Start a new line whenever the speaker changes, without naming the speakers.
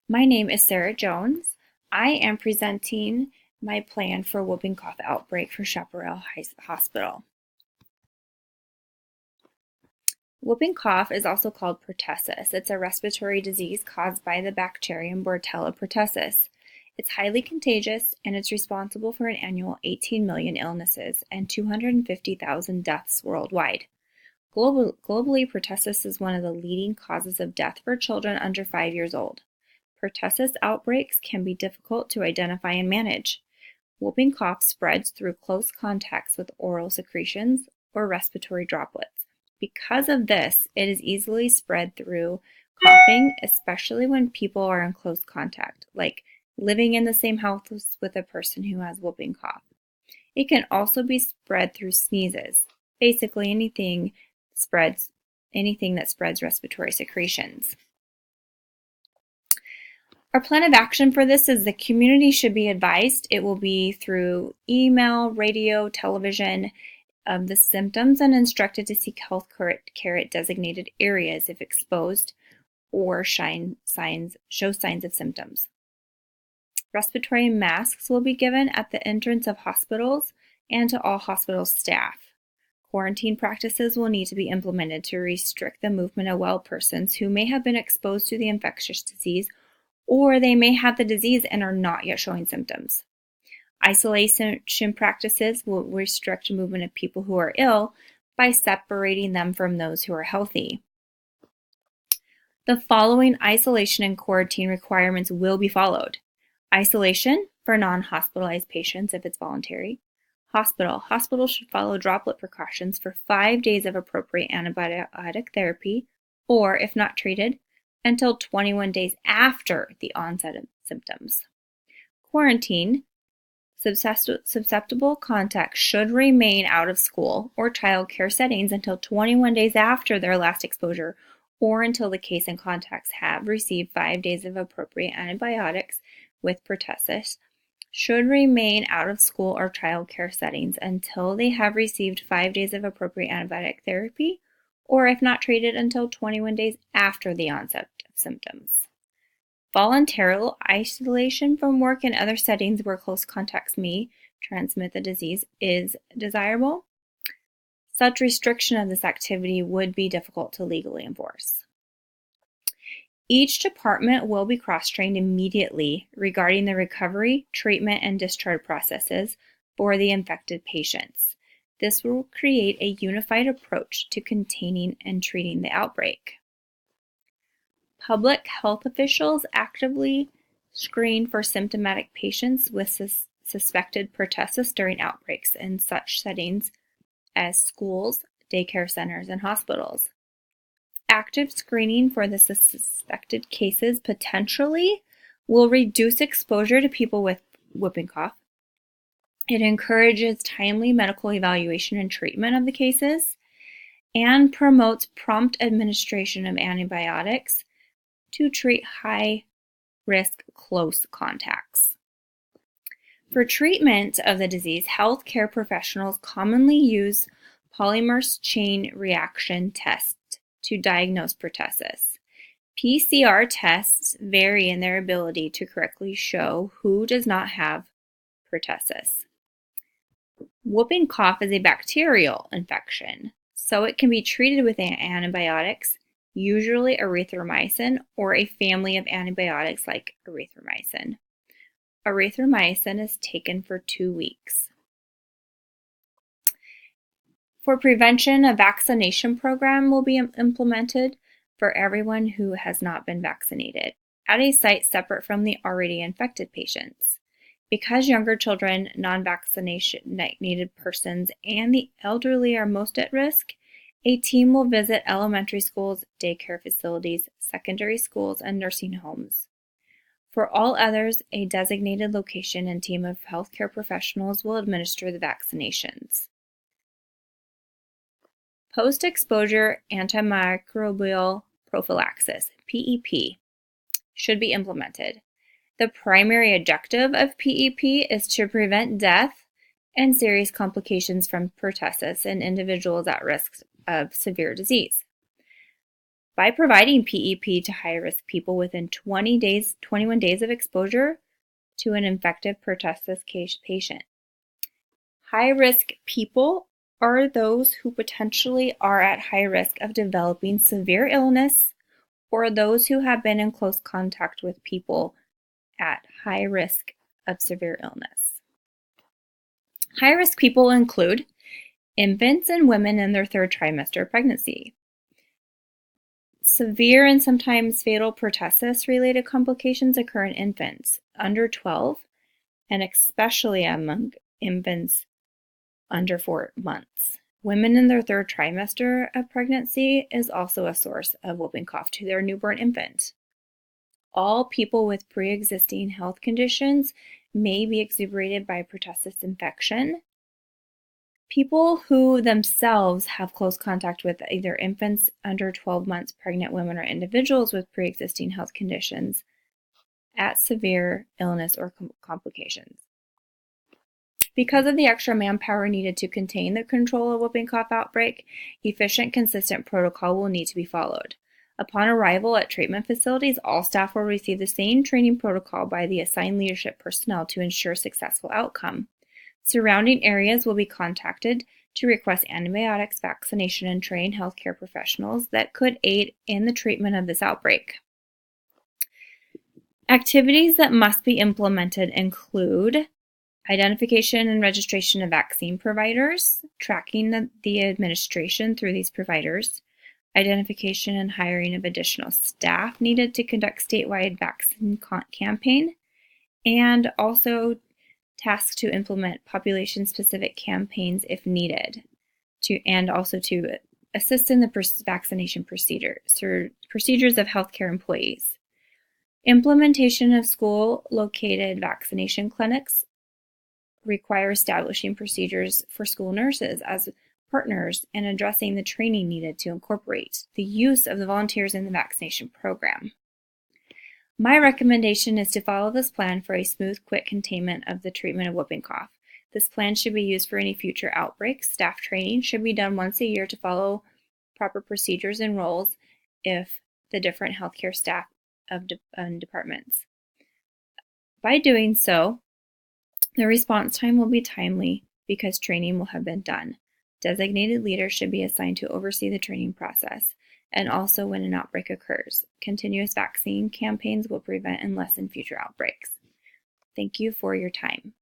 My name is Sarah Jones. I am presenting my plan for whooping cough outbreak for Chaparral Hospital. Whooping cough is also called pertussis. It's a respiratory disease caused by the bacterium Bordetella pertussis. It's highly contagious and it's responsible for an annual 18 million illnesses and 250,000 deaths worldwide. Globally, pertussis is one of the leading causes of death for children under 5 years old. Pertussis outbreaks can be difficult to identify and manage. Whooping cough spreads through close contacts with oral secretions or respiratory droplets. Because of this, it is easily spread through coughing, especially when people are in close contact, like living in the same house with a person who has whooping cough. It can also be spread through sneezes. Basically, anything that spreads respiratory secretions. Our plan of action for this is the community should be advised. It will be through email, radio, television of the symptoms and instructed to seek health care at designated areas if exposed or show signs of symptoms. Respiratory masks will be given at the entrance of hospitals and to all hospital staff. Quarantine practices will need to be implemented to restrict the movement of well persons who may have been exposed to the infectious disease, or they may have the disease and are not yet showing symptoms. Isolation practices will restrict movement of people who are ill by separating them from those who are healthy. The following isolation and quarantine requirements will be followed. Isolation for non-hospitalized patients if it's voluntary. Hospital should follow droplet precautions for 5 days of appropriate antibiotic therapy, or if not treated, until 21 days after the onset of symptoms. Quarantine. Susceptible contacts should remain out of school or child care settings until 21 days after their last exposure, or until the case and contacts have received 5 days of appropriate antibiotics with pertussis. Should remain out of school or child care settings until they have received 5 days of appropriate antibiotic therapy, or if not treated until 21 days after the onset of symptoms. Voluntary isolation from work and other settings where close contacts may transmit the disease is desirable. Such restriction of this activity would be difficult to legally enforce. Each department will be cross-trained immediately regarding the recovery, treatment, and discharge processes for the infected patients. This will create a unified approach to containing and treating the outbreak. Public health officials actively screen for symptomatic patients with suspected pertussis during outbreaks in such settings as schools, daycare centers, and hospitals. Active screening for the suspected cases potentially will reduce exposure to people with whooping cough. It encourages timely medical evaluation and treatment of the cases and promotes prompt administration of antibiotics to treat high-risk close contacts. For treatment of the disease, healthcare professionals commonly use polymer chain reaction tests to diagnose pertussis. PCR tests vary in their ability to correctly show who does not have pertussis. Whooping cough is a bacterial infection, so it can be treated with antibiotics, usually erythromycin or a family of antibiotics like erythromycin. Erythromycin is taken for 2 weeks. For prevention, a vaccination program will be implemented for everyone who has not been vaccinated at a site separate from the already infected patients. Because younger children, non-vaccinated persons, and the elderly are most at risk, a team will visit elementary schools, daycare facilities, secondary schools, and nursing homes. For all others, a designated location and team of healthcare professionals will administer the vaccinations. Post-exposure antimicrobial prophylaxis, PEP, should be implemented. The primary objective of PEP is to prevent death and serious complications from pertussis in individuals at risk of severe disease. by providing PEP to high-risk people within 21 days of exposure to an infected pertussis patient. High-risk people are those who potentially are at high risk of developing severe illness or those who have been in close contact with people at high risk of severe illness. High-risk people include infants and women in their third trimester of pregnancy. Severe and sometimes fatal pertussis-related complications occur in infants under 12 and especially among infants under 4 months. Women in their third trimester of pregnancy is also a source of whooping cough to their newborn infant. All people with pre-existing health conditions may be exuberated by pertussis infection. People who themselves have close contact with either infants under 12 months, pregnant women, or individuals with pre-existing health conditions at severe illness or complications. Because of the extra manpower needed to contain the control of whooping cough outbreak, efficient, consistent protocol will need to be followed. Upon arrival at treatment facilities, all staff will receive the same training protocol by the assigned leadership personnel to ensure successful outcome. Surrounding areas will be contacted to request antibiotics, vaccination, and train healthcare professionals that could aid in the treatment of this outbreak. Activities that must be implemented include identification and registration of vaccine providers, tracking the administration through these providers, identification and hiring of additional staff needed to conduct statewide vaccine campaign, and also tasks to implement population-specific campaigns if needed, and also to assist in the vaccination procedures of healthcare employees. Implementation of school-located vaccination clinics require establishing procedures for school nurses as partners and addressing the training needed to incorporate the use of the volunteers in the vaccination program. My recommendation is to follow this plan for a smooth, quick containment of the treatment of whooping cough. This plan should be used for any future outbreaks. Staff training should be done once a year to follow proper procedures and roles if the different healthcare staff of departments. By doing so, the response time will be timely because training will have been done. Designated leaders should be assigned to oversee the training process, and also when an outbreak occurs. Continuous vaccine campaigns will prevent and lessen future outbreaks. Thank you for your time.